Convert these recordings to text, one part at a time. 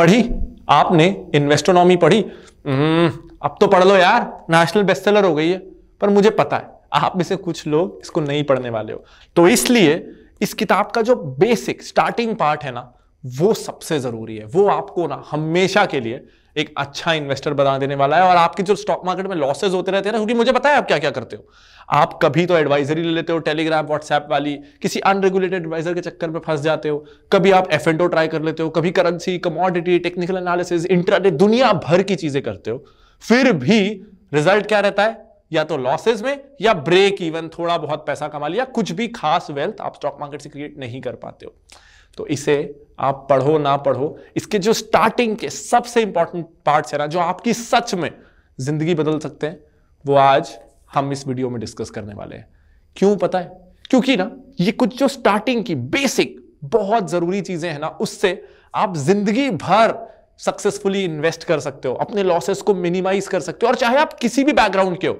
पढ़ी आपने इन्वेस्टोनॉमी पढ़ी? अब तो पढ़ लो यार, नेशनल बेस्टसेलर हो गई है। पर मुझे पता है आप में से कुछ लोग इसको नहीं पढ़ने वाले हो, तो इसलिए इस किताब का जो बेसिक स्टार्टिंग पार्ट है ना, वो सबसे जरूरी है। वो आपको ना हमेशा के लिए एक अच्छा इन्वेस्टर बना देने वाला है। और आपकी जो स्टॉक मार्केट में लॉसेज होते रहते हैं ना, क्योंकि मुझे पता है आप क्या क्या करते हो। आप कभी तो एडवाइजरी ले लेते हो टेलीग्राम व्हाट्सएप वाली, किसी अनरेगुलेटेड एडवाइजर के चक्कर में फंस जाते हो। कभी आप F&O ट्राई कर लेते हो, कभी currency, commodity, technical analysis, intraday, दुनिया भर की चीजें करते हो। फिर भी रिजल्ट क्या रहता है? या तो लॉसेज में या ब्रेक इवन, थोड़ा बहुत पैसा कमा लिया, कुछ भी खास वेल्थ आप स्टॉक मार्केट से क्रिएट नहीं कर पाते हो। तो इसे आप पढ़ो ना पढ़ो, इसके जो स्टार्टिंग के सबसे इंपॉर्टेंट पार्ट्स है ना, जो आपकी सच में जिंदगी बदल सकते हैं, वो आज हम इस वीडियो में डिस्कस करने वाले हैं। क्यों पता है? क्योंकि ना ये कुछ जो स्टार्टिंग की बेसिक बहुत जरूरी चीजें हैं ना, उससे आप जिंदगी भर सक्सेसफुली इन्वेस्ट कर सकते हो, अपने लॉसेस को मिनिमाइज कर सकते हो। और चाहे आप किसी भी बैकग्राउंड के हो,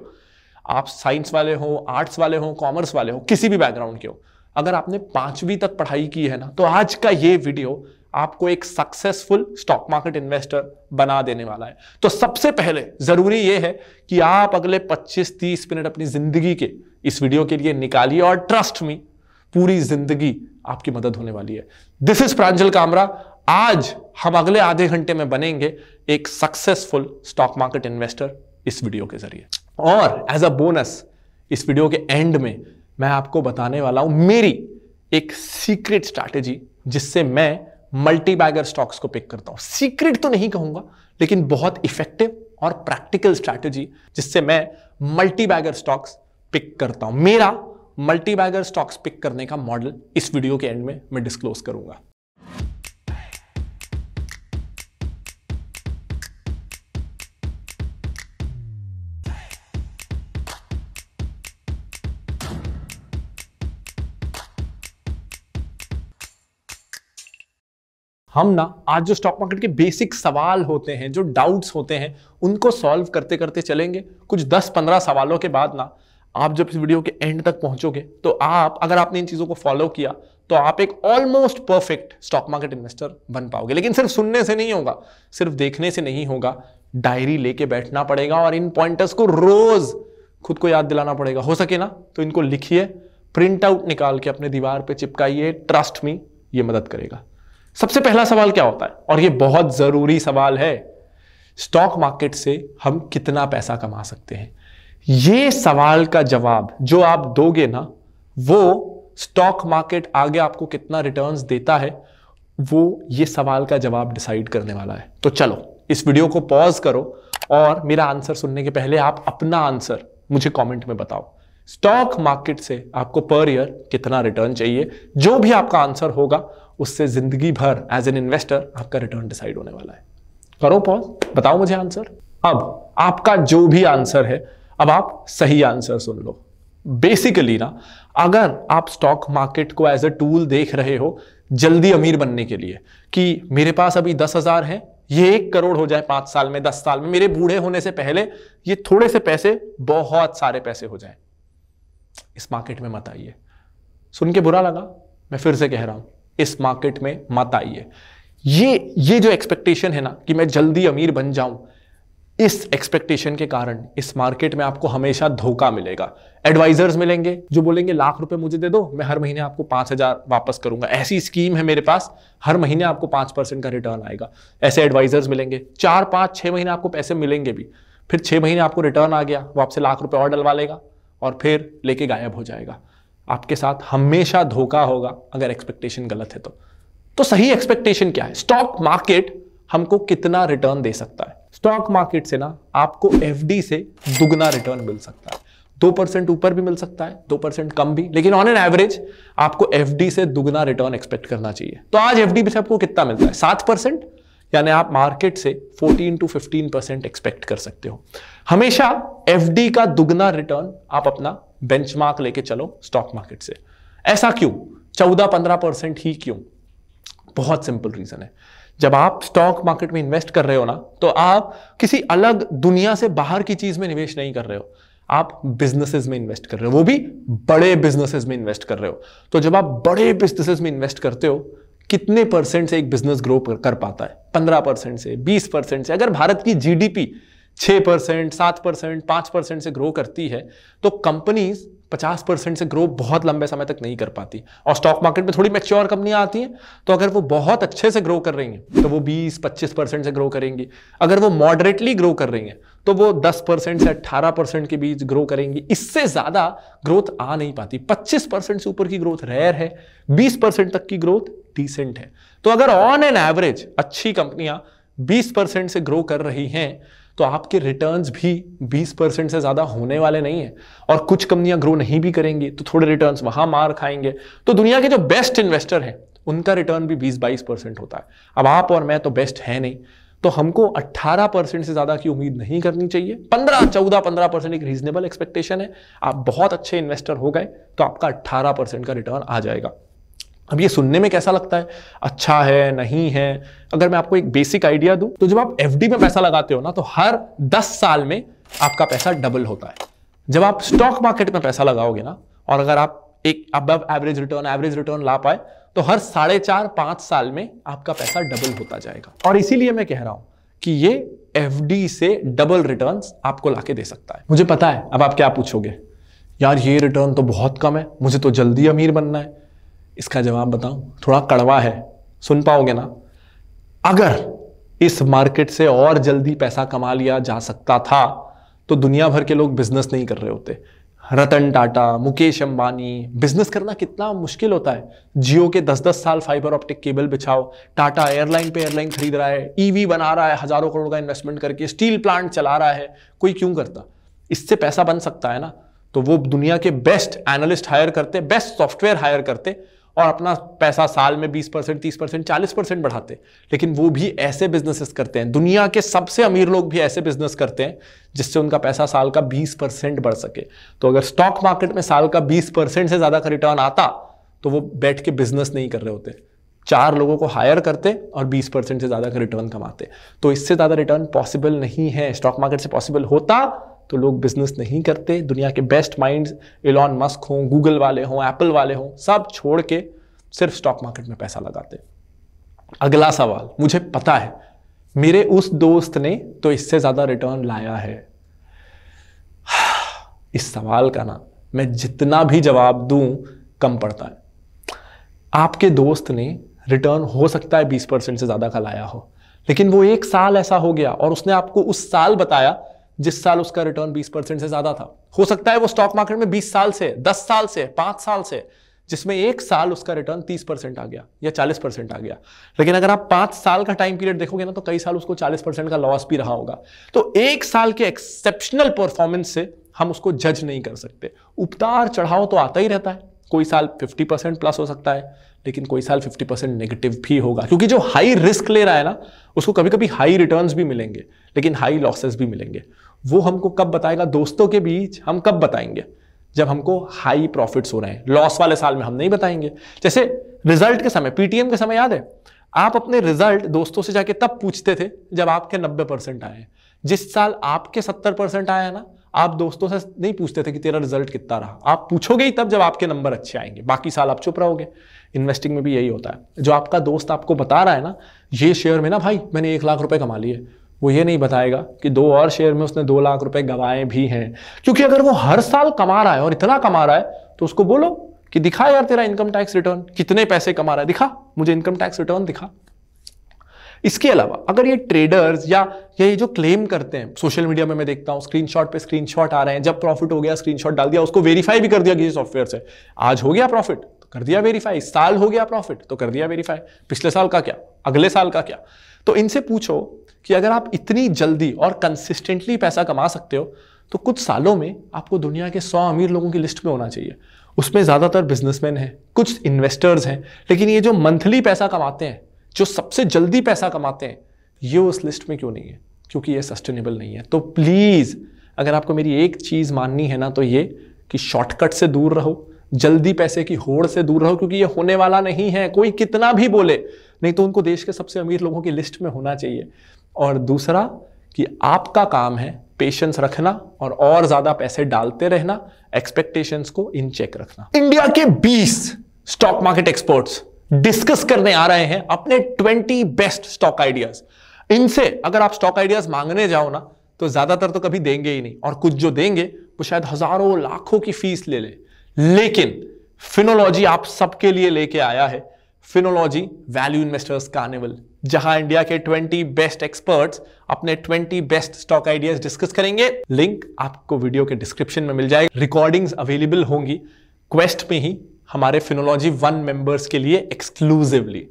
आप साइंस वाले हो, आर्ट्स वाले हो, कॉमर्स वाले हो, किसी भी बैकग्राउंड के हो, अगर आपने 5वीं तक पढ़ाई की है ना, तो आज का ये वीडियो आपको एक सक्सेसफुल स्टॉक मार्केट इन्वेस्टर बना देने वाला है। तो सबसे पहले जरूरी यह है कि आप अगले 25-30 मिनट अपनी जिंदगी के इस वीडियो के लिए निकालिए, और ट्रस्ट मी, पूरी जिंदगी आपकी मदद होने वाली है। This is Pranjal Kamra. आज हम अगले आधे घंटे में बनेंगे एक सक्सेसफुल स्टॉक मार्केट इन्वेस्टर इस वीडियो के जरिए। और एज अ बोनस इस वीडियो के एंड में मैं आपको बताने वाला हूं मेरी एक सीक्रेट स्ट्रैटेजी, जिससे मैं मल्टी बैगर स्टॉक्स को पिक करता हूं। सीक्रेट तो नहीं कहूंगा, लेकिन बहुत इफेक्टिव और प्रैक्टिकल स्ट्रैटेजी, जिससे मैं मल्टी बैगर स्टॉक्स पिक करता हूं। मेरा मल्टी बैगर स्टॉक्स पिक करने का मॉडल इस वीडियो के एंड में मैं डिस्क्लोज करूंगा। हम ना आज जो स्टॉक मार्केट के बेसिक सवाल होते हैं, जो डाउट्स होते हैं, उनको सॉल्व करते करते चलेंगे। कुछ 10-15 सवालों के बाद ना, आप जब इस वीडियो के एंड तक पहुंचोगे, तो आप, अगर आपने इन चीजों को फॉलो किया, तो आप एक almost perfect stock market investor बन पाओगे। लेकिन सिर्फ सुनने से नहीं होगा, सिर्फ देखने से नहीं होगा, डायरी लेके बैठना पड़ेगा और इन पॉइंटर्स को रोज खुद को याद दिलाना पड़ेगा। हो सके ना तो इनको लिखिए, प्रिंट आउट निकाल के अपने दीवार पे चिपकाइए। ट्रस्ट मी, ये मदद करेगा। सबसे पहला सवाल क्या होता है, और ये बहुत जरूरी सवाल है, स्टॉक मार्केट से हम कितना पैसा कमा सकते हैं? ये सवाल का जवाब जो आप दोगे ना, वो स्टॉक मार्केट आगे आपको कितना रिटर्न्स देता है, वो ये सवाल का जवाब डिसाइड करने वाला है। तो चलो इस वीडियो को पॉज करो, और मेरा आंसर सुनने के पहले आप अपना आंसर मुझे कमेंट में बताओ। स्टॉक मार्केट से आपको पर ईयर कितना रिटर्न चाहिए? जो भी आपका आंसर होगा, उससे जिंदगी भर एज एन इन्वेस्टर आपका रिटर्न डिसाइड होने वाला है। करो पॉज, बताओ मुझे आंसर। अब आपका जो भी आंसर है, अब आप सही आंसर सुन लो। बेसिकली ना, अगर आप स्टॉक मार्केट को एज अ टूल देख रहे हो जल्दी अमीर बनने के लिए, कि मेरे पास अभी 10,000 है, ये 1 करोड़ हो जाए 5 साल में, 10 साल में, मेरे बूढ़े होने से पहले ये थोड़े से पैसे बहुत सारे पैसे हो जाए, इस मार्केट में मत आइए। सुन के बुरा लगा? मैं फिर से कह रहा हूं, इस मार्केट में मत आइए। ये जो एक्सपेक्टेशन है ना कि मैं जल्दी अमीर बन जाऊं, इस एक्सपेक्टेशन के कारण इस मार्केट में आपको हमेशा धोखा मिलेगा। एडवाइजर्स मिलेंगे जो बोलेंगे लाख रुपए मुझे दे दो, मैं हर महीने आपको 5,000 वापस करूंगा, ऐसी स्कीम है मेरे पास, हर महीने आपको 5% का रिटर्न आएगा। ऐसे एडवाइजर्स मिलेंगे, 4, 5, 6 महीने आपको पैसे मिलेंगे भी, फिर 6 महीने आपको रिटर्न आ गया, वो आपसे लाख रुपए और डलवा लेगा और फिर लेके गायब हो जाएगा। आपके साथ हमेशा धोखा होगा अगर एक्सपेक्टेशन गलत है तो सही एक्सपेक्टेशन क्या है? स्टॉक मार्केट हमको कितना रिटर्न दे सकता है? स्टॉक मार्केट से ना आपको एफडी से दुगना रिटर्न मिल सकता है। 2% ऊपर भी मिल सकता है, 2% कम भी, लेकिन ऑन एन एवरेज आपको एफडी से दुगना रिटर्न एक्सपेक्ट करना चाहिए। तो आज एफडी से आपको कितना मिलता है? 7%, यानी आप मार्केट से 14 to 15% एक्सपेक्ट कर सकते हो। हमेशा एफडी का दुगना रिटर्न आप अपना बेंचमार्क लेके चलो स्टॉक मार्केट से। ऐसा क्यों? 14-15% ही क्यों? बहुत सिंपल रीजन है। जब आप स्टॉक मार्केट में इन्वेस्ट कर रहे हो ना, तो आप किसी अलग दुनिया से बाहर की चीज में निवेश नहीं कर रहे हो, आप बिजनेसेस में इन्वेस्ट कर रहे हो, वो भी बड़े बिजनेसेस में इन्वेस्ट कर रहे हो। तो जब आप बड़े बिजनेसेस में इन्वेस्ट करते हो, कितने परसेंट से एक बिजनेस ग्रो कर पाता है? 15% से, 20% से। अगर भारत की जीडीपी 6%, 7%, 5% से ग्रो करती है तो कंपनीज 50% से ग्रो बहुत लंबे समय तक नहीं कर पाती। और स्टॉक मार्केट में थोड़ी मैच्योर कंपनियां आती हैं तो अगर वो बहुत अच्छे से ग्रो कर रही हैं तो वो 20-25% से ग्रो करेंगी। अगर वो मॉडरेटली ग्रो कर रही हैं तो वो 10% से 18% के बीच ग्रो करेंगी। इससे ज्यादा ग्रोथ आ नहीं पाती। 25% से ऊपर की ग्रोथ रेयर है, 20% तक की ग्रोथ डिसेंट है। तो अगर ऑन एन एवरेज अच्छी कंपनियां 20% से ग्रो कर रही हैं तो आपके रिटर्न्स भी 20% से ज्यादा होने वाले नहीं है। और कुछ कंपनियां ग्रो नहीं भी करेंगी तो थोड़े रिटर्न्स वहां मार खाएंगे। तो दुनिया के जो बेस्ट इन्वेस्टर हैं उनका रिटर्न भी 20-22% होता है। अब आप और मैं तो बेस्ट है नहीं, तो हमको 18% से ज्यादा की उम्मीद नहीं करनी चाहिए। 15-14-15% एक रीजनेबल एक्सपेक्टेशन है। आप बहुत अच्छे इन्वेस्टर हो गए तो आपका 18% का रिटर्न आ जाएगा। अब ये सुनने में कैसा लगता है, अच्छा है नहीं है? अगर मैं आपको एक बेसिक आइडिया दूं तो जब आप एफडी में पैसा लगाते हो ना तो हर 10 साल में आपका पैसा डबल होता है। जब आप स्टॉक मार्केट में पैसा लगाओगे ना और अगर आप एक अबव एवरेज रिटर्न ला पाए तो हर 4.5-5 साल में आपका पैसा डबल होता जाएगा। और इसीलिए मैं कह रहा हूं कि ये एफडी से डबल रिटर्न्स आपको लाके दे सकता है। मुझे पता है अब आप क्या पूछोगे, यार ये रिटर्न तो बहुत कम है, मुझे तो जल्दी अमीर बनना है। इसका जवाब बताऊं, थोड़ा कड़वा है, सुन पाओगे ना। अगर इस मार्केट से और जल्दी पैसा कमा लिया जा सकता था तो दुनिया भर के लोग बिजनेस नहीं कर रहे होते। रतन टाटा, मुकेश अंबानी, बिजनेस करना कितना मुश्किल होता है। जियो के 10-10 साल फाइबर ऑप्टिक केबल बिछाओ, टाटा एयरलाइन पे एयरलाइन खरीद रहा है, ईवी बना रहा है हजारों करोड़ का इन्वेस्टमेंट करके, स्टील प्लांट चला रहा है। कोई क्यों करता? इससे पैसा बन सकता है ना। तो वो दुनिया के बेस्ट एनालिस्ट हायर करते, बेस्ट सॉफ्टवेयर हायर करते और अपना पैसा साल में 20%, 30%, 40% बढ़ाते। लेकिन वो भी ऐसे बिजनेसेस करते हैं, दुनिया के सबसे अमीर लोग भी ऐसे बिजनेस करते हैं जिससे उनका पैसा साल का 20% बढ़ सके। तो अगर स्टॉक मार्केट में साल का 20% से ज्यादा का रिटर्न आता तो वो बैठ के बिजनेस नहीं कर रहे होते, 4 लोगों को हायर करते और 20% से ज्यादा का रिटर्न कमाते। तो इससे ज्यादा रिटर्न पॉसिबल नहीं है। स्टॉक मार्केट से पॉसिबल होता तो लोग बिजनेस नहीं करते। दुनिया के बेस्ट माइंड्स, एलॉन मस्क हों, गूगल वाले हों, एप्पल वाले हों, सब छोड़ के सिर्फ स्टॉक मार्केट में पैसा लगाते। अगला सवाल, मुझे पता है मेरे उस दोस्त ने तो इससे ज्यादा रिटर्न लाया है। इस सवाल का ना मैं जितना भी जवाब दूं कम पड़ता है। आपके दोस्त ने रिटर्न हो सकता है 20% से ज्यादा का लाया हो, लेकिन वो एक साल ऐसा हो गया और उसने आपको उस साल बताया जिस साल उसका रिटर्न 20% से ज्यादा था। हो सकता है वो स्टॉक मार्केट में 20 साल से, 10 साल से, 5 साल से, जिसमें एक साल उसका रिटर्न 30% आ गया या 40% आ गया। लेकिन अगर आप 5 साल का टाइम पीरियड देखोगे ना तो कई साल उसको 40% का लॉस भी रहा होगा। तो एक साल के एक्सेप्शनल परफॉर्मेंस से हम उसको जज नहीं कर सकते। उतार चढ़ाव तो आता ही रहता है। कोई साल 50% प्लस हो सकता है, लेकिन कोई साल 50% नेगेटिव भी होगा, क्योंकि जो हाई रिस्क ले रहा है ना उसको कभी कभी हाई रिटर्न्स भी मिलेंगे लेकिन हाई लॉसेस भी मिलेंगे। वो हमको कब बताएगा? दोस्तों के बीच हम कब बताएंगे? जब हमको हाई प्रॉफिट्स हो रहे हैं। लॉस वाले साल में हम नहीं बताएंगे। जैसे रिजल्ट के समय, पीटीएम के समय याद है, आप अपने रिजल्ट दोस्तों से जाके तब पूछते थे जब आपके 90% आए। जिस साल आपके 70% आया है ना, आप दोस्तों से नहीं पूछते थे कि तेरा रिजल्ट कितना रहा। आप पूछोगे ही तब जब आपके नंबर अच्छे आएंगे, बाकी साल आप चुप रहोगे। इन्वेस्टिंग में भी यही होता है। जो आपका दोस्त आपको बता रहा है ना, ये शेयर में ना भाई मैंने 1 लाख रुपए कमा लिए, वो ये नहीं बताएगा कि 2 और शेयर में उसने 2 लाख रुपए गंवाए भी हैं। क्योंकि अगर वो हर साल कमा रहा है और इतना कमा रहा है तो उसको बोलो कि दिखा यार तेरा इनकम टैक्स रिटर्न, कितने पैसे कमा रहा है, दिखा मुझे इनकम टैक्स रिटर्न दिखा। इसके अलावा अगर ये ट्रेडर्स या ये जो क्लेम करते हैं, सोशल मीडिया में मैं देखता हूं स्क्रीनशॉट पे स्क्रीनशॉट आ रहे हैं, जब प्रॉफिट हो गया स्क्रीनशॉट डाल दिया, उसको वेरीफाई भी कर दिया किसी सॉफ्टवेयर से। आज हो गया प्रॉफिट तो कर दिया वेरीफाई, साल हो गया प्रॉफिट तो कर दिया वेरीफाई, पिछले साल का क्या, अगले साल का क्या। तो इनसे पूछो कि अगर आप इतनी जल्दी और कंसिस्टेंटली पैसा कमा सकते हो तो कुछ सालों में आपको दुनिया के 100 अमीर लोगों की लिस्ट में होना चाहिए। उसमें ज्यादातर बिजनेसमैन हैं, कुछ इन्वेस्टर्स हैं, लेकिन ये जो मंथली पैसा कमाते हैं, जो सबसे जल्दी पैसा कमाते हैं, ये उस लिस्ट में क्यों नहीं है? क्योंकि ये सस्टेनेबल नहीं है। तो प्लीज अगर आपको मेरी एक चीज माननी है ना तो ये कि शॉर्टकट से दूर रहो, जल्दी पैसे की होड़ से दूर रहो, क्योंकि ये होने वाला नहीं है। कोई कितना भी बोले, नहीं तो उनको देश के सबसे अमीर लोगों की लिस्ट में होना चाहिए। और दूसरा कि आपका काम है पेशेंस रखना और ज्यादा पैसे डालते रहना, एक्सपेक्टेशंस को इन चेक रखना। इंडिया के 20 स्टॉक मार्केट एक्सपर्ट्स डिस्कस करने आ रहे हैं अपने 20 बेस्ट स्टॉक आइडियाज। इनसे अगर आप स्टॉक आइडियाज मांगने जाओ ना तो ज्यादातर तो कभी देंगे ही नहीं, और कुछ जो देंगे वो शायद हजारों लाखों की फीस ले ले। लेकिन फिनोलॉजी आप सबके लिए लेके आया है फिनोलॉजी वैल्यू इन्वेस्टर्स कार्निवल, जहां इंडिया के 20 बेस्ट एक्सपर्ट्स अपने 20 बेस्ट स्टॉक आइडियाज डिस्कस करेंगे। लिंक आपको वीडियो के डिस्क्रिप्शन में मिल जाएगा। रिकॉर्डिंग्स अवेलेबल होंगी क्वेस्ट में ही हमारे फिनोलॉजी 1 मेंबर्स के लिए एक्सक्लूसिवली।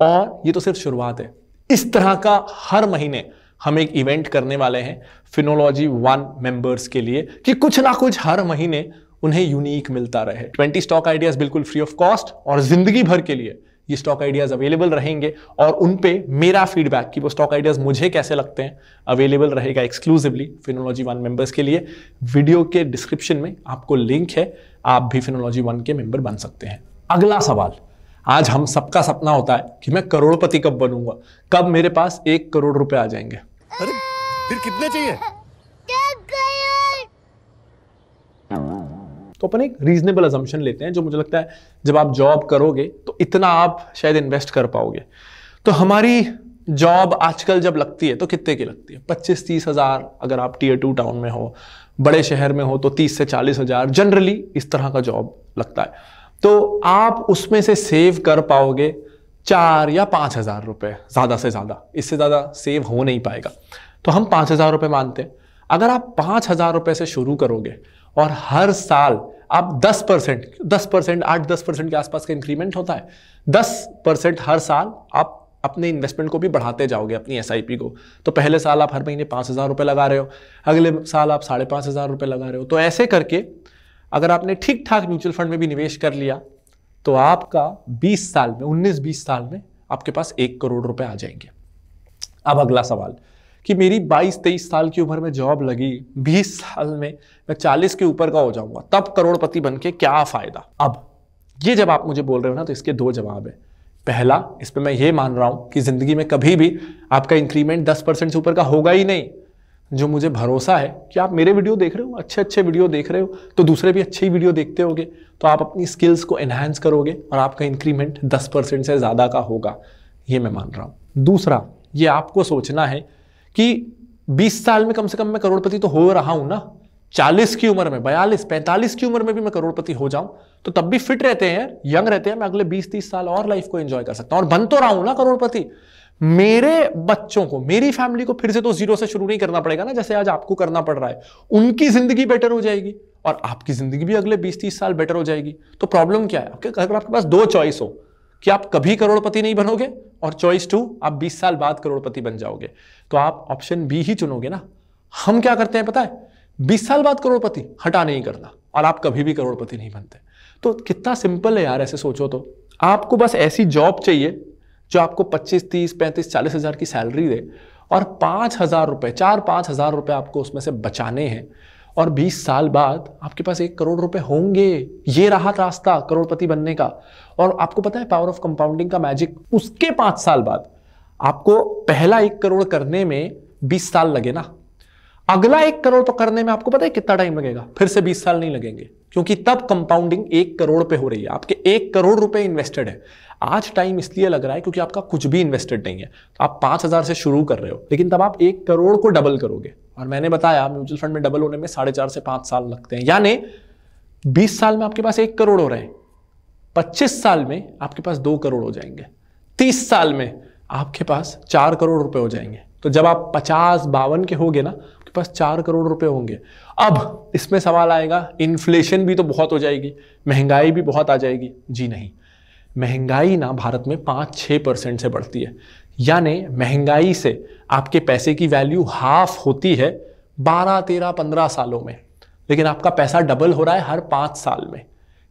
और ये तो सिर्फ शुरुआत है, इस तरह का हर महीने हम एक इवेंट करने वाले हैं फिनोलॉजी 1 मेंबर्स के लिए कि कुछ ना कुछ हर महीने उन्हें यूनिक मिलता रहे। 20 स्टॉक आइडियाज बिल्कुल फ्री ऑफ कॉस्ट और जिंदगी भर के लिए ये स्टॉक आइडियाज अवेलेबल रहेंगे, और उन पे मेरा फीडबैक कि वो स्टॉक आइडियाज मुझे कैसे लगते हैं अवेलेबल रहेगा एक्सक्लूसिवली फिनोलॉजी 1 मेंबर्स के लिए। वीडियो के डिस्क्रिप्शन में आपको लिंक है, आप भी फिनोलॉजी 1 के मेंबर बन सकते हैं। अगला सवाल, आज हम सबका सपना होता है कि मैं करोड़पति कब बनूंगा, कब मेरे पास 1 करोड़ रुपए आ जाएंगे। अरे फिर कितने चाहिए? तो अपन एक रीजनेबल अजम्पशन लेते हैं, जो मुझे लगता है जब आप जॉब करोगे तो इतना आप शायद इन्वेस्ट कर पाओगे। तो हमारी जॉब आजकल जब लगती है तो कितने की लगती है? 25-30 हजार। अगर आप Tier 2 टाउन में हो, बड़े शहर में हो तो 30 से 40 हजार जनरली इस तरह का जॉब लगता है। तो आप उसमें से सेव कर पाओगे 4 या 5 हजार रुपए, ज्यादा से ज्यादा। इससे ज्यादा सेव हो नहीं पाएगा, तो हम 5 हजार रुपए मानते हैं। अगर आप 5 हजार रुपए से शुरू करोगे और हर साल आप 10%, 8-10% के आसपास का इंक्रीमेंट होता है, 10% हर साल आप अपने इन्वेस्टमेंट को भी बढ़ाते जाओगे, अपनी SIP को। तो पहले साल आप हर महीने 5 हजार रुपए लगा रहे हो, अगले साल आप 5,500 हजार रुपए लगा रहे हो। तो ऐसे करके अगर आपने ठीक ठाक म्यूचुअल फंड में भी निवेश कर लिया तो आपका 20 साल में, 19-20 साल में आपके पास 1 करोड़ रुपए आ जाएंगे। अब अगला सवाल कि मेरी 22-23 साल की उम्र में जॉब लगी, 20 साल में मैं 40 के ऊपर का हो जाऊंगा, तब करोड़पति बनके क्या फायदा? अब ये जब आप मुझे बोल रहे हो ना तो इसके 2 जवाब है। पहला, इस पे मैं ये मान रहा हूं कि जिंदगी में कभी भी आपका इंक्रीमेंट 10% से ऊपर का होगा ही नहीं। जो मुझे भरोसा है कि आप मेरे वीडियो देख रहे हो, अच्छे वीडियो देख रहे हो, तो दूसरे भी अच्छे ही वीडियो देखते होगे, तो आप अपनी स्किल्स को एनहांस करोगे और आपका इंक्रीमेंट 10% से ज्यादा का होगा, ये मैं मान रहा हूं। दूसरा, ये आपको सोचना है कि 20 साल में कम से कम मैं करोड़पति तो हो रहा हूं ना, 40 की उम्र में, 42-45 की उम्र में भी मैं करोड़पति हो जाऊं तो तब भी फिट रहते हैं, यंग रहते हैं, मैं अगले 20-30 साल और लाइफ को एंजॉय कर सकता हूं और बन तो रहा हूं ना करोड़पति। मेरे बच्चों को, मेरी फैमिली को फिर से तो 0 से शुरू नहीं करना पड़ेगा ना, जैसे आज आपको करना पड़ रहा है। उनकी जिंदगी बेटर हो जाएगी और आपकी जिंदगी भी अगले 20-30 साल बेटर हो जाएगी। तो प्रॉब्लम क्या है? अगर आपके पास 2 चॉइस हो कि आप कभी करोड़पति नहीं बनोगे और चॉइस 2 आप 20 साल बाद करोड़पति बन जाओगे, तो आप ऑप्शन बी ही चुनोगे ना। हम क्या करते हैं पता है? 20 साल बाद करोड़पति हटा नहीं करना, और आप कभी भी करोड़पति नहीं बनते। तो कितना सिंपल है यार, ऐसे सोचो तो। आपको बस ऐसी जॉब चाहिए जो आपको 25, 30, 35, 40 हजार की सैलरी दे और 5 हजार रुपए, 4-5 हजार रुपए आपको उसमें से बचाने हैं, और 20 साल बाद आपके पास 1 करोड़ रुपए होंगे। ये रहा रास्ता करोड़पति बनने का। और आपको पता है पावर ऑफ कंपाउंडिंग का मैजिक, उसके 5 साल बाद आपको पहला 1 करोड़ करने में 20 साल लगे ना, अगला 1 करोड़ तो करने में आपको पता है कितना टाइम लगेगा? फिर से 20 साल नहीं लगेंगे, क्योंकि तब कंपाउंडिंग 1 करोड़ पे हो रही है। आपके 1 करोड़ रुपए इन्वेस्टेड है। आज टाइम इसलिए लग रहा है क्योंकि आपका कुछ भी इन्वेस्टेड नहीं है। आप 5 हजार से शुरू कर रहे हो, लेकिन तब आप 1 करोड़ को डबल करोगे। और मैंने बताया म्यूचुअल फंड में डबल होने में 4.5 से 5 साल लगते हैं। यानी 20 साल में आपके पास 1 करोड़ हो रहे हैं, 25 साल में आपके पास 2 करोड़ हो जाएंगे, 30 साल में आपके पास 4 करोड़ रुपए हो जाएंगे। तो जब आप 50-52 के होगे ना, आपके पास 4 करोड़ रुपए होंगे। अब इसमें सवाल आएगा, इन्फ्लेशन भी तो बहुत हो जाएगी, महंगाई भी बहुत आ जाएगी। जी नहीं, महंगाई ना भारत में 5-6% से बढ़ती है। यानी महंगाई से आपके पैसे की वैल्यू हाफ होती है 12, 13, 15 सालों में, लेकिन आपका पैसा डबल हो रहा है हर 5 साल में।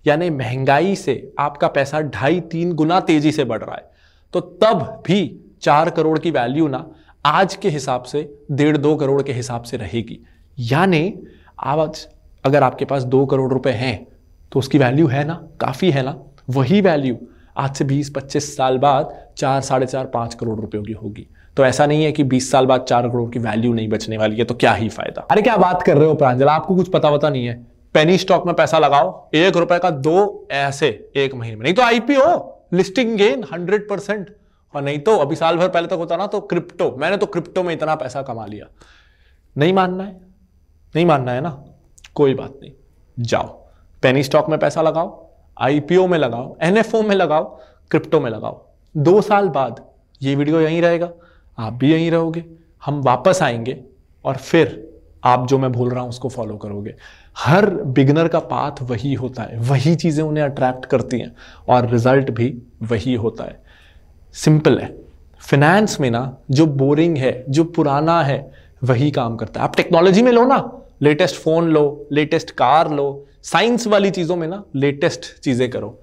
यानी महंगाई से आपका पैसा 2.5-3 गुना तेजी से बढ़ रहा है। तो तब भी 4 करोड़ की वैल्यू ना आज के हिसाब से 1.5-2 करोड़ के हिसाब से रहेगी। यानी आज अगर आपके पास 2 करोड़ रुपए हैं तो उसकी वैल्यू है ना, काफी है ना। वही वैल्यू आज से 20-25 साल बाद 4-4.5-5 करोड़ रुपयों की होगी। तो ऐसा नहीं है कि 20 साल बाद 4 करोड़ की वैल्यू नहीं बचने वाली है, तो क्या ही फायदा। अरे क्या बात कर रहे हो प्रांजल, आपको कुछ पता नहीं है। पेनी स्टॉक में पैसा लगाओ, 1 रुपए का 2 ऐसे 1 महीने में, नहीं तो IPO लिस्टिंग गेन 100%। और नहीं तो अभी साल भर पहले तक होता ना तो क्रिप्टो, मैंने तो क्रिप्टो में इतना पैसा कमा लिया। नहीं मानना है, नहीं मानना है ना, कोई बात नहीं, जाओ पेनी स्टॉक में पैसा लगाओ, आईपीओ में लगाओ, एनएफओ में लगाओ, क्रिप्टो में लगाओ। 2 साल बाद ये वीडियो यहीं रहेगा, आप भी यहीं रहोगे, हम वापस आएंगे और फिर आप जो मैं बोल रहा हूं उसको फॉलो करोगे। हर बिगनर का पाथ वही होता है, वही चीजें उन्हें अट्रैक्ट करती हैं और रिजल्ट भी वही होता है। सिंपल है। फिनेंस में ना जो बोरिंग है, जो पुराना है, वही काम करता है। आप टेक्नोलॉजी में लो ना, लेटेस्ट फोन लो, लेटेस्ट कार लो, साइंस वाली चीजों में ना लेटेस्ट चीजें करो,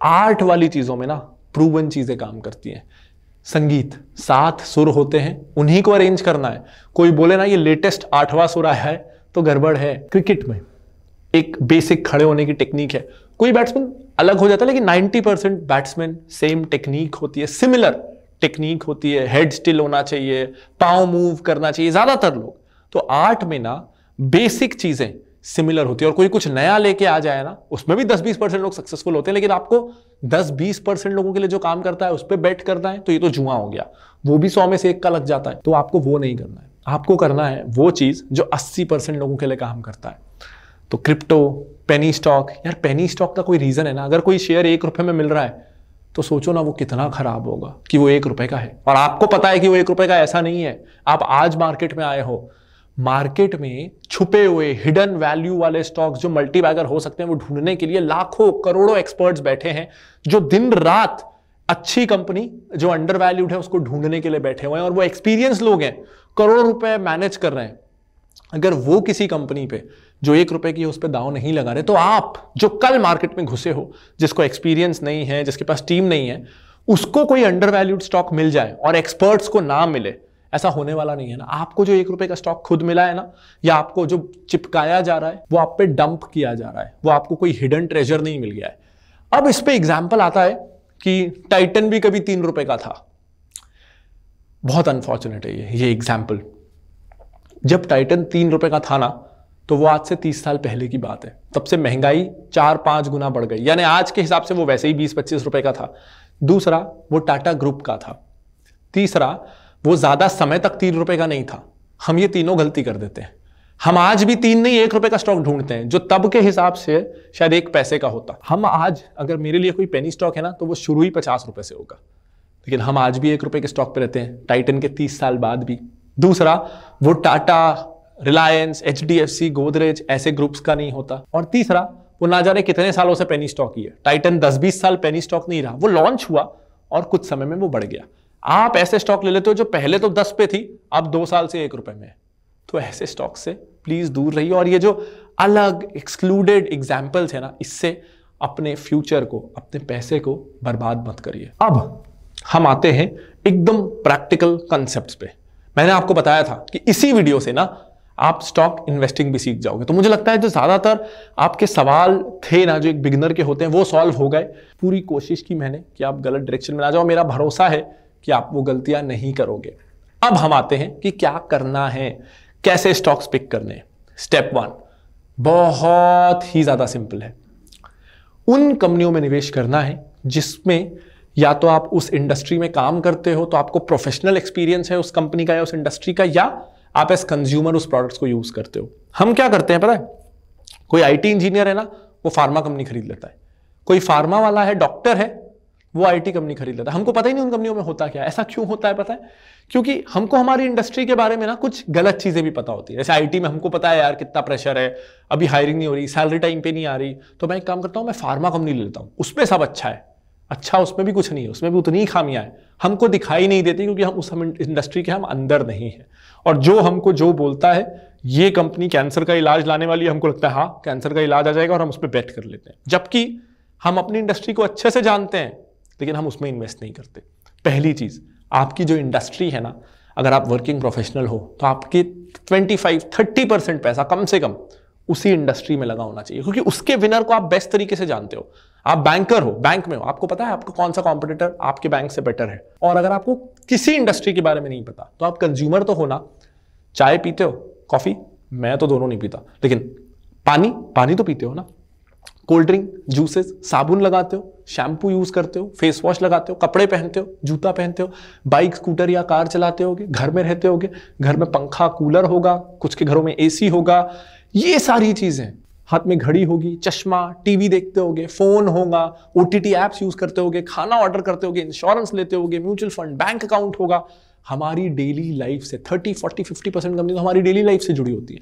आर्ट वाली चीजों में ना प्रूवन चीजें काम करती हैं। संगीत 7 सुर होते हैं, उन्हीं को अरेंज करना है। कोई बोले ना ये लेटेस्ट 8वां सुर आया है तो गड़बड़ है। क्रिकेट में एक बेसिक खड़े होने की टेक्निक है, कोई बैट्समैन अलग हो जाता है लेकिन 90% बैट्समैन सेम टेक्निक होती है, सिमिलर टेक्निक होती है। हेड स्टिल होना चाहिए, पांव मूव करना चाहिए ज्यादातर लोग। तो आर्ट में ना बेसिक चीजें सिमिलर होती है और कोई कुछ नया लेके आ जाए ना, उसमें भी 10-20% लोग सक्सेसफुल होते हैं, लेकिन आपको 10-20% लोगों के लिए जो काम करता है उस पर बेट करना है तो ये तो जुआ हो गया, वो भी 100 में से 1 का लग जाता है। तो आपको वो नहीं करना है, आपको करना है वो चीज जो 80% लोगों के लिए काम करता है। तो क्रिप्टो, पेनी स्टॉक, यार पेनी स्टॉक का कोई रीजन है ना, अगर कोई शेयर 1 रुपए में मिल रहा है तो सोचो ना वो कितना खराब होगा कि वो 1 रुपए का है और आपको पता है कि वो 1 रुपए का ऐसा नहीं है। आप आज मार्केट में आए हो, मार्केट में छुपे हुए हिडन वैल्यू वाले स्टॉक्स जो मल्टीबैगर हो सकते हैं वो ढूंढने के लिए लाखों करोड़ों एक्सपर्ट्स बैठे हैं जो दिन रात अच्छी कंपनी जो अंडर वैल्यूड है उसको ढूंढने के लिए बैठे हुए हैं और वो एक्सपीरियंस लोग हैं, करोड़ रुपए मैनेज कर रहे हैं। अगर वो किसी कंपनी पे जो 1 रुपए की है उस पर दांव नहीं लगा रहे, तो आप जो कल मार्केट में घुसे हो, जिसको एक्सपीरियंस नहीं है, जिसके पास टीम नहीं है, उसको कोई अंडर वैल्यूड स्टॉक मिल जाए और एक्सपर्ट्स को ना मिले, ऐसा होने वाला नहीं है ना। आपको जो 1 रुपए का स्टॉक खुद मिला है ना, या आपको जो चिपकाया जा रहा है वो आप पे डंप किया जा रहा है, वो आपको कोई हिडन ट्रेजर नहीं मिल गया है। अब इस पे एग्जाम्पल आता है कि टाइटन भी कभी 3 रुपए का था। बहुत अनफॉर्चुनेट है ये एग्जाम्पल। जब टाइटन 3 रुपए का था ना, तो वो आज से 30 साल पहले की बात है। तब से महंगाई 4-5 गुना बढ़ गई, यानी आज के हिसाब से वो वैसे ही 20-25 रुपए का था। दूसरा, वो टाटा ग्रुप का था। तीसरा, वो ज्यादा समय तक 3 रुपए का नहीं था। हम ये तीनों गलती कर देते हैं। हम आज भी 3 नहीं 1 रुपए का स्टॉक ढूंढते हैं जो तब के हिसाब से शायद 1 पैसे का होता। हम आज, अगर मेरे लिए कोई पेनी स्टॉक है ना, तो वो शुरू ही 50 रुपए से होगा, लेकिन हम आज भी 1 रुपए के स्टॉक पे रहते हैं, टाइटन के 30 साल बाद भी। दूसरा, वो टाटा, रिलायंस, HDFC, गोदरेज ऐसे ग्रुप्स का नहीं होता। और तीसरा, वो ना जाने कितने सालों से पेनी स्टॉक ही है। टाइटन 10-20 साल पेनी स्टॉक नहीं रहा, वो लॉन्च हुआ और कुछ समय में वो बढ़ गया। आप ऐसे स्टॉक ले लेते हो जो पहले तो 10 पे थी, अब 2 साल से 1 रुपए में है। तो ऐसे स्टॉक से प्लीज दूर रहिए और ये जो अलग एक्सक्लूडेड एग्जाम्पल्स है ना, इससे अपने फ्यूचर को, अपने पैसे को बर्बाद मत करिए। अब हम आते हैं एकदम प्रैक्टिकल कंसेप्ट्स पे। मैंने आपको बताया था कि इसी वीडियो से ना आप स्टॉक इन्वेस्टिंग भी सीख जाओगे। तो मुझे लगता है जो ज्यादातर आपके सवाल थे ना, जो एक बिगिनर के होते हैं, वो सॉल्व हो गए। पूरी कोशिश की मैंने कि आप गलत डायरेक्शन में ना जाओ। मेरा भरोसा है कि आप वो गलतियां नहीं करोगे। अब हम आते हैं कि क्या करना है, कैसे स्टॉक्स पिक करने हैं। स्टेप 1 बहुत ही ज्यादा सिंपल है। उन कंपनियों में निवेश करना है जिसमें या तो आप उस इंडस्ट्री में काम करते हो, तो आपको प्रोफेशनल एक्सपीरियंस है उस कंपनी का या उस इंडस्ट्री का, या आप एज कंज्यूमर उस प्रोडक्ट्स को यूज करते हो। हम क्या करते हैं पता है, कोई आईटी इंजीनियर है ना, वो फार्मा कंपनी खरीद लेता है। कोई फार्मा वाला है, डॉक्टर है, वो आईटी कंपनी खरीद लेता है। हमको पता ही नहीं उन कंपनियों में होता क्या है। ऐसा क्यों होता है पता है? क्योंकि हमको हमारी इंडस्ट्री के बारे में ना कुछ गलत चीजें भी पता होती है। जैसे आईटी में हमको पता है यार कितना प्रेशर है, अभी हायरिंग नहीं हो रही, सैलरी टाइम पे नहीं आ रही, तो मैं एक काम करता हूं, मैं फार्मा कंपनी ले लेता हूं, उसमें सब अच्छा है। अच्छा, उसमें भी कुछ नहीं है, उसमें भी उतनी ही खामियां हैं, हमको दिखाई नहीं देती क्योंकि हम उस इंडस्ट्री के हम अंदर नहीं है। और जो हमको जो बोलता है ये कंपनी कैंसर का इलाज लाने वाली है, हमको लगता है हाँ कैंसर का इलाज आ जाएगा और हम उस पर बेट कर लेते हैं, जबकि हम अपनी इंडस्ट्री को अच्छे से जानते हैं लेकिन हम उसमें इन्वेस्ट नहीं करते। पहली चीज, आपकी जो इंडस्ट्री है ना, अगर आप वर्किंग प्रोफेशनल हो तो आपके 25-30% पैसा कम से कम उसी इंडस्ट्री में लगा होना चाहिए, क्योंकि उसके विनर को आप बेस्ट तरीके से जानते हो। आप बैंकर हो, बैंक में हो, आपको पता है आपको कौन सा कॉम्पिटिटर आपके बैंक से बेटर है। और अगर आपको किसी इंडस्ट्री के बारे में नहीं पता तो आप कंज्यूमर तो हो ना। चाय पीते हो, कॉफी, मैं तो दोनों नहीं पीता, लेकिन पानी तो पीते हो ना। कोल्ड ड्रिंक, जूसेस, साबुन लगाते हो, शैम्पू यूज करते हो, फेस वॉश लगाते हो, कपड़े पहनते हो, जूता पहनते हो, बाइक स्कूटर या कार चलाते होगे, घर में रहते होगे, घर में पंखा कूलर होगा, कुछ के घरों में एसी होगा, ये सारी चीजें, हाथ में घड़ी होगी, चश्मा, टीवी देखते होगे, फोन होगा, ओटीटी एप्स यूज करते होगे, खाना ऑर्डर करते होगे, इंश्योरेंस लेते होगे, म्यूचुअल फंड, बैंक अकाउंट होगा। हमारी डेली लाइफ से 30, 40, 50% कंपनी तो हमारी डेली लाइफ से जुड़ी होती है।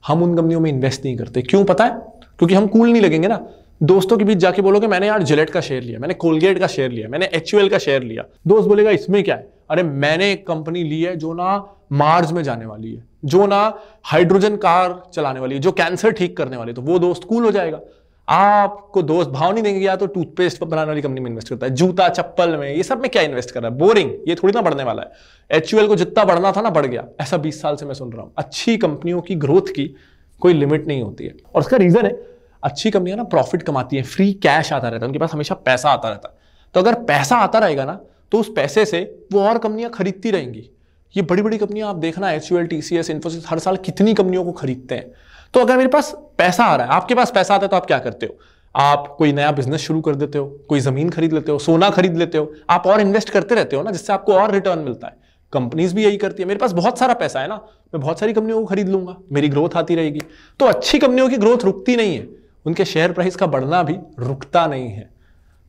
हम उन कंपनियों में इन्वेस्ट नहीं करते। क्यों पता है? क्योंकि हम कूल नहीं लगेंगे ना। दोस्तों के बीच जाके बोलोगे मैंने यार जिलेट का शेयर लिया, मैंने कोलगेट का शेयर लिया, मैंने HUL का शेयर लिया, दोस्त बोलेगा इसमें क्या है? अरे मैंने एक कंपनी ली है जो ना मार्स में जाने वाली है, जो ना हाइड्रोजन कार चलाने वाली है, जो कैंसर ठीक करने वाली है। तो वो दोस्त कूल हो जाएगा। आपको दोस्त भाव नहीं देंगे, या तो टूथपेस्ट बनाने वाली कंपनी में इन्वेस्ट करता है, जूता चप्पल में, ये सब में क्या इन्वेस्ट कर रहा है? बोरिंग, ये थोड़ी ना बढ़ने वाला है। HUL को जितना बढ़ना था ना बढ़ गया, ऐसा 20 साल से मैं सुन रहा हूं। अच्छी कंपनियों की ग्रोथ की कोई लिमिट नहीं होती है, और उसका रीजन है अच्छी कंपनियां ना प्रॉफिट कमाती है, फ्री कैश आता रहता है, उनके पास हमेशा पैसा आता रहता है। तो अगर पैसा आता रहेगा ना तो उस पैसे से वो और कंपनियां खरीदती रहेंगी। ये बड़ी बड़ी कंपनियां आप देखना, HUL, TCS, इन्फोसिस हर साल कितनी कंपनियों को खरीदते हैं। तो अगर मेरे पास पैसा आ रहा है, आपके पास पैसा आता है, तो आप क्या करते हो? आप कोई नया बिजनेस शुरू कर देते हो, कोई जमीन खरीद लेते हो, सोना खरीद लेते हो, आप और इन्वेस्ट करते रहते हो ना, जिससे आपको और रिटर्न मिलता है। कंपनीज भी यही करती है। मेरे पास बहुत सारा पैसा है ना, मैं बहुत सारी कंपनियों को खरीद लूंगा, मेरी ग्रोथ आती रहेगी। तो अच्छी कंपनियों की ग्रोथ रुकती नहीं है, उनके शेयर प्राइस का बढ़ना भी रुकता नहीं है।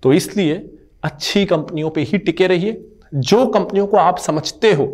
तो इसलिए अच्छी कंपनियों पे ही टिके रहिए। जो कंपनियों को आप समझते हो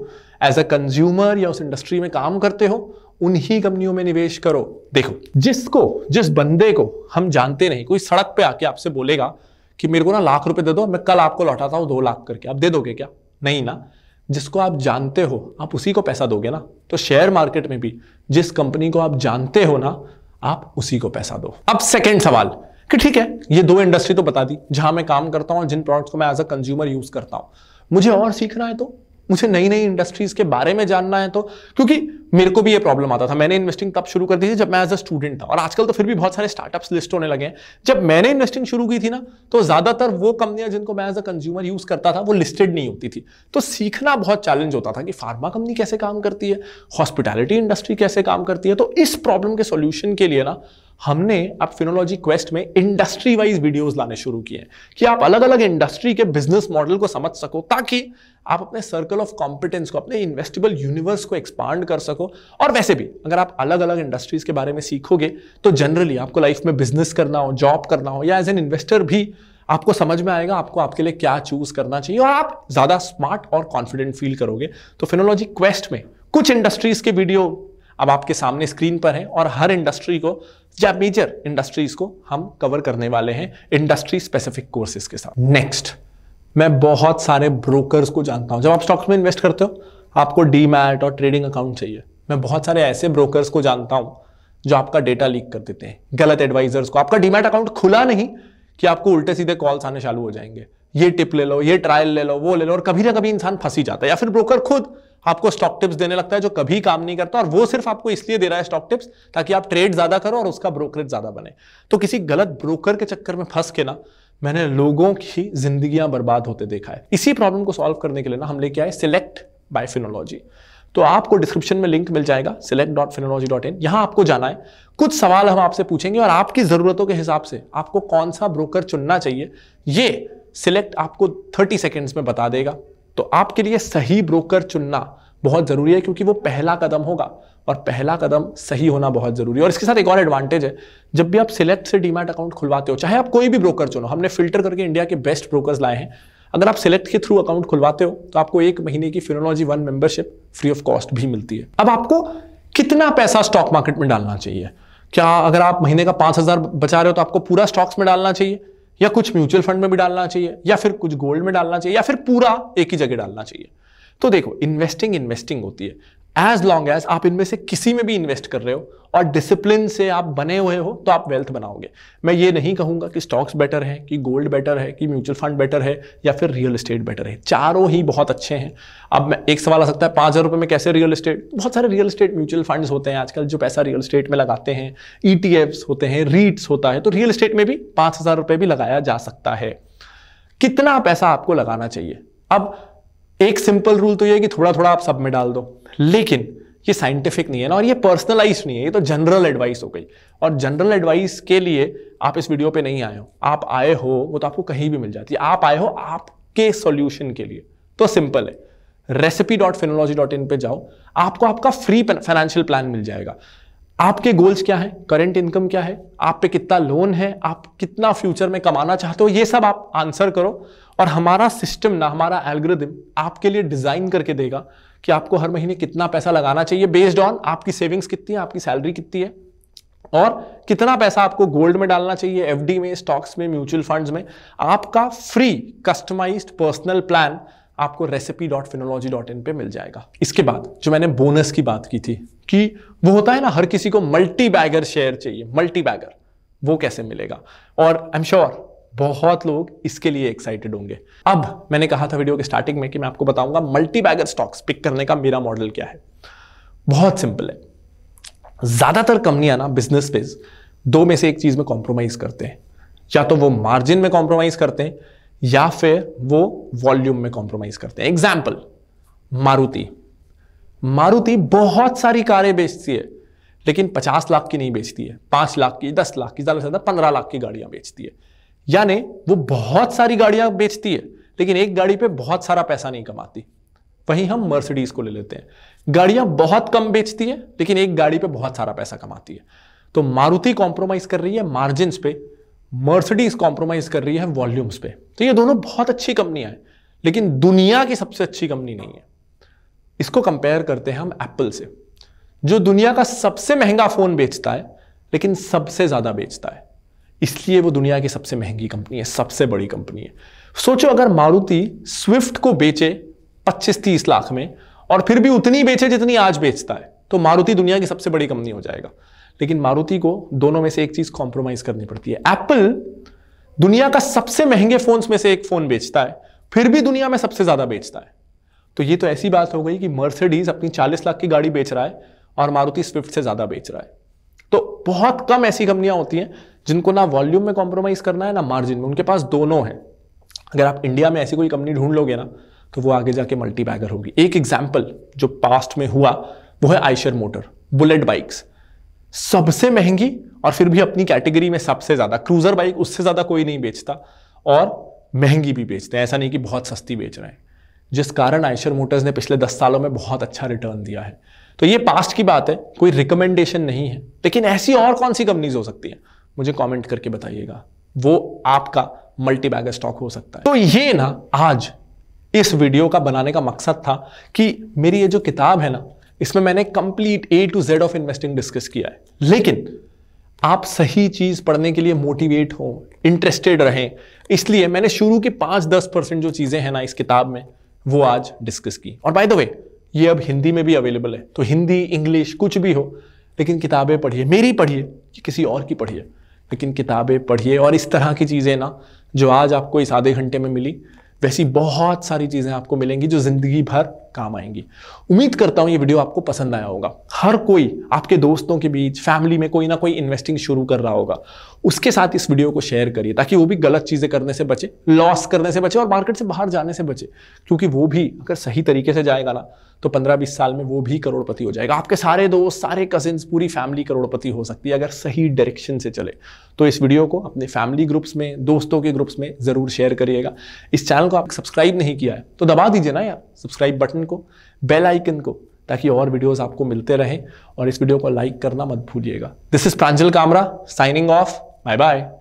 एज अ कंज्यूमर या उस इंडस्ट्री में काम करते हो, उन्हीं कंपनियों में निवेश करो। देखो, जिस बंदे को हम जानते नहीं, कोई सड़क पे आके आपसे बोलेगा कि मेरे को ना लाख रुपए दे दो, मैं कल आपको लौटाता हूं 2 लाख करके, आप दे दोगे क्या? नहीं ना। जिसको आप जानते हो आप उसी को पैसा दोगे ना। तो शेयर मार्केट में भी जिस कंपनी को आप जानते हो ना, आप उसी को पैसा दो। अब सेकंड सवाल कि ठीक है, ये 2 इंडस्ट्री तो बता दी जहां मैं काम करता हूं, जिन प्रोडक्ट्स को मैं एज अ कंज्यूमर यूज करता हूं। मुझे और सीखना है, तो मुझे नई नई इंडस्ट्रीज के बारे में जानना है, तो क्योंकि मेरे को भी ये प्रॉब्लम आता था। मैंने इन्वेस्टिंग तब शुरू कर दी थी जब मैं एज अ स्टूडेंट था, और आजकल तो फिर भी बहुत सारे स्टार्टअप्स लिस्ट होने लगे हैं। जब मैंने इन्वेस्टिंग शुरू की थी ना, तो ज्यादातर वो कंपनियां जिनको मैं एज अ कंज्यूमर यूज करता था वो लिस्टेड नहीं होती थी। तो सीखना बहुत चैलेंज होता था कि फार्मा कंपनी कैसे काम करती है, हॉस्पिटैलिटी इंडस्ट्री कैसे काम करती है। तो इस प्रॉब्लम के सोल्यूशन के लिए ना हमने अब फिनोलॉजी क्वेस्ट में इंडस्ट्री वाइज वीडियोस लाने शुरू किए हैं कि आप अलग अलग इंडस्ट्री के बिजनेस मॉडल को समझ सको, ताकि आप अपने सर्कल ऑफ कॉम्पिटेंस को, अपने इन्वेस्टेबल यूनिवर्स को एक्सपांड कर सको। और वैसे भी अगर आप अलग अलग इंडस्ट्रीज के बारे में सीखोगे तो जनरली आपको लाइफ में बिजनेस करना हो, जॉब करना हो, या एज एन इन्वेस्टर भी आपको समझ में आएगा आपको आपके लिए क्या चूज करना चाहिए, और आप ज्यादा स्मार्ट और कॉन्फिडेंट फील करोगे। तो फिनोलॉजी क्वेस्ट में कुछ इंडस्ट्रीज के वीडियो अब आपके सामने स्क्रीन पर है, और हर इंडस्ट्री को या मेजर इंडस्ट्रीज को हम कवर करने वाले हैं इंडस्ट्री स्पेसिफिक कोर्सेज के साथ। नेक्स्ट, मैं बहुत सारे ब्रोकर्स को जानता हूं। जब आप स्टॉक्स में इन्वेस्ट करते हो आपको डीमैट और ट्रेडिंग अकाउंट चाहिए। मैं बहुत सारे ऐसे ब्रोकर्स को जानता हूं जो आपका डेटा लीक कर देते हैं, गलत एडवाइजर्स को। आपका डीमैट अकाउंट खुला नहीं कि आपको उल्टे सीधे कॉल्स आने चालू हो जाएंगे, ये टिप ले लो, ये ट्रायल ले लो, वो ले लो, और कभी ना कभी इंसान फंस ही जाता है। या फिर ब्रोकर खुद आपको स्टॉक टिप्स देने लगता है जो कभी काम नहीं करता, और वो सिर्फ आपको इसलिए दे रहा है स्टॉक टिप्स ताकि आप ट्रेड ज्यादा करो और उसका ब्रोकरेज ज्यादा बने। तो किसी गलत ब्रोकर के चक्कर में फंस के ना मैंने लोगों की जिंदगियां बर्बाद होते देखा है। इसी प्रॉब्लम को सॉल्व करने के लिए ना हम लेके आए सिलेक्ट बाय फिनोलॉजी। तो आपको डिस्क्रिप्शन में लिंक मिल जाएगा select.finology.in। यहां आपको जाना है, कुछ सवाल हम आपसे पूछेंगे और आपकी जरूरतों के हिसाब से आपको कौन सा ब्रोकर चुनना चाहिए ये सिलेक्ट आपको 30 सेकेंड्स में बता देगा। तो आपके लिए सही ब्रोकर चुनना बहुत जरूरी है, क्योंकि वो पहला कदम होगा, और पहला कदम सही होना बहुत जरूरी है। और इसके साथ एक और एडवांटेज है, जब भी आप सिलेक्ट से डीमैट अकाउंट खुलवाते हो, चाहे आप कोई भी ब्रोकर चुनो, हमने फिल्टर करके इंडिया के बेस्ट ब्रोकर्स लाए हैं। अगर आप सिलेक्ट के थ्रू अकाउंट खुलवाते हो तो आपको 1 महीने की Finology 1 membership free of cost भी मिलती है। अब आपको कितना पैसा स्टॉक मार्केट में डालना चाहिए? क्या अगर आप महीने का 5,000 बचा रहे हो तो आपको पूरा स्टॉक्स में डालना चाहिए, या कुछ म्यूचुअल फंड में भी डालना चाहिए, या फिर कुछ गोल्ड में डालना चाहिए, या फिर पूरा एक ही जगह डालना चाहिए? तो देखो, इन्वेस्टिंग होती है। एज लॉन्ग एज आप इनमें से किसी में भी इन्वेस्ट कर रहे हो और डिसिप्लिन से आप बने हुए हो तो आप वेल्थ बनाओगे। मैं ये नहीं कहूंगा कि स्टॉक्स बेटर है, कि गोल्ड बेटर है, कि म्यूचुअल फंड बेटर है, या फिर रियल एस्टेट बेटर है। चारों ही बहुत अच्छे हैं। अब एक सवाल आ सकता है 5,000 रुपए में कैसे रियल एस्टेट? बहुत सारे रियल एस्टेट म्यूचुअल फंड्स होते हैं आजकल जो पैसा रियल एस्टेट में लगाते हैं, ETFs होते हैं, रीट्स होता है। तो रियल एस्टेट में भी 5,000 रुपए भी लगाया जा सकता है। कितना पैसा आपको लगाना चाहिए? अब एक सिंपल रूल तो यह है कि थोड़ा थोड़ा आप सब में डाल दो, लेकिन ये साइंटिफिक नहीं है ना, और ये पर्सनलाइज नहीं है, ये तो जनरल एडवाइस हो गई। और जनरल एडवाइस के लिए आप इस वीडियो पे नहीं आए हो, आप आए हो वो तो आपको कहीं भी मिल जाती है, आप आए हो आपके सॉल्यूशन के लिए। तो सिंपल है, recipe.finology.in पे जाओ, आपको आपका फ्री फाइनेंशियल प्लान मिल जाएगा। आपके गोल्स क्या है, करंट इनकम क्या है, आप पे कितना लोन है, आप कितना फ्यूचर में कमाना चाहते हो, ये सब आप आंसर करो और हमारा सिस्टम ना, हमारा एल्गोरिदम आपके लिए डिजाइन करके देगा कि आपको हर महीने कितना पैसा लगाना चाहिए बेस्ड ऑन आपकी सेविंग्स कितनी है, आपकी सैलरी कितनी है, और कितना पैसा आपको गोल्ड में डालना चाहिए, एफडी में, स्टॉक्स में, म्यूचुअल फंड्स में। आपका फ्री कस्टमाइज्ड पर्सनल प्लान आपको recipe.finology.in पे मिल जाएगा। इसके बाद जो मैंने बोनस की बात की थी कि वो होता है ना, हर किसी को मल्टी बैगर शेयर चाहिए, मल्टी बैगर, वो कैसे मिलेगा? और आई एम श्योर बहुत लोग इसके लिए एक्साइटेड होंगे। अब मैंने कहा था वीडियो के स्टार्टिंग में कि मैं आपको बताऊंगा मल्टी बैगर स्टॉक्स पिक करने का मेरा मॉडल क्या है। बहुत सिंपल है, ज्यादातर कंपनियां ना बिजनेस पे दो में से एक चीज में कॉम्प्रोमाइज करते हैं, या तो वो मार्जिन में कॉम्प्रोमाइज करते हैं या फिर वो वॉल्यूम में कॉम्प्रोमाइज करते हैं। एग्जाम्पल, मारुति बहुत सारी कारें बेचती है लेकिन 50 लाख की नहीं बेचती है, 5 लाख की, 10 लाख की, ज्यादा से ज्यादा 15 लाख की गाड़ियां बेचती है। यानी वो बहुत सारी गाड़ियां बेचती है लेकिन एक गाड़ी पे बहुत सारा पैसा नहीं कमाती। वहीं हम मर्सिडीज को ले लेते हैं, गाड़ियां बहुत कम बेचती है लेकिन एक गाड़ी पे बहुत सारा पैसा कमाती है। तो मारुति कॉम्प्रोमाइज कर रही है मार्जिन्स पे, मर्सिडीज कॉम्प्रोमाइज कर रही है वॉल्यूम्स पे। तो ये दोनों बहुत अच्छी कंपनियां हैं लेकिन दुनिया की सबसे अच्छी कंपनी नहीं है। इसको कंपेयर करते हैं हम एप्पल से, जो दुनिया का सबसे महंगा फोन बेचता है लेकिन सबसे ज्यादा बेचता है, इसलिए वो दुनिया की सबसे महंगी कंपनी है, सबसे बड़ी कंपनी है। सोचो अगर मारुति स्विफ्ट को बेचे 25-30 लाख में और फिर भी उतनी बेचे जितनी आज बेचता है, तो मारुति दुनिया की सबसे बड़ी कंपनी हो जाएगा। लेकिन मारुति को दोनों में से एक चीज कॉम्प्रोमाइज करनी पड़ती है। एप्पल दुनिया का सबसे महंगे फोन्स में से एक फोन बेचता है, फिर भी दुनिया में सबसे ज्यादा बेचता है। तो ये तो ऐसी बात हो गई कि मर्सिडीज अपनी 40 लाख की गाड़ी बेच रहा है और मारुति स्विफ्ट से ज्यादा बेच रहा है। तो बहुत कम ऐसी कंपनियां होती हैं जिनको ना वॉल्यूम में कॉम्प्रोमाइज करना है ना मार्जिन में, उनके पास दोनों है। अगर आप इंडिया में ऐसी कोई कंपनी ढूंढ लोगे ना तो वो आगे जाके मल्टी बैगर होगी। एक एग्जाम्पल जो पास्ट में हुआ वो है आयशर मोटर, बुलेट बाइक्स, सबसे महंगी और फिर भी अपनी कैटेगरी में सबसे ज्यादा, क्रूजर बाइक उससे ज्यादा कोई नहीं बेचता और महंगी भी बेचते हैं, ऐसा नहीं कि बहुत सस्ती बेच रहे हैं, जिस कारण आयशर मोटर्स ने पिछले 10 सालों में बहुत अच्छा रिटर्न दिया है। तो ये पास्ट की बात है, कोई रिकमेंडेशन नहीं है, लेकिन ऐसी और कौन सी कंपनीज हो सकती हैं मुझे कमेंट करके बताइएगा, वो आपका मल्टी बैगर स्टॉक हो सकता है। तो ये ना आज इस वीडियो का बनाने का मकसद था कि मेरी ये जो किताब है ना, इसमें मैंने complete A to Z of investing discuss किया है, लेकिन आप सही चीज पढ़ने के लिए मोटिवेट हो, इंटरेस्टेड रहें, इसलिए मैंने शुरू की 5-10% जो चीजें हैं ना इस किताब में वो आज डिस्कस की। और बाय द वे ये अब हिंदी में भी अवेलेबल है, तो हिंदी इंग्लिश कुछ भी हो, लेकिन किताबें पढ़िए, मेरी पढ़िए कि किसी और की पढ़िए, लेकिन किताबें पढ़िए। और इस तरह की चीजें ना जो आज आपको इस आधे घंटे में मिली, वैसी बहुत सारी चीजें आपको मिलेंगी जो जिंदगी भर काम आएंगी। उम्मीद करता हूं ये वीडियो आपको पसंद आया होगा। हर कोई आपके दोस्तों के बीच, फैमिली में कोई ना कोई इन्वेस्टिंग शुरू कर रहा होगा, उसके साथ इस वीडियो को शेयर करिए ताकि वो भी गलत चीजें करने से बचे, लॉस करने से बचे और मार्केट से बाहर जाने से बचे। क्योंकि वो भी अगर सही तरीके से जाएगा ना तो 15-20 साल में वो भी करोड़पति हो जाएगा। आपके सारे दोस्त, सारे कजिन्स, पूरी फैमिली करोड़पति हो सकती है अगर सही डायरेक्शन से चले। तो इस वीडियो को अपने फैमिली ग्रुप्स में, दोस्तों के ग्रुप्स में जरूर शेयर करिएगा। इस चैनल को आप सब्सक्राइब नहीं किया है तो दबा दीजिए ना यार सब्सक्राइब बटन को, बेल आइकन को, ताकि और वीडियोस आपको मिलते रहें। और इस वीडियो को लाइक करना मत भूलिएगा। This is Pranjal Kamra signing off, bye bye.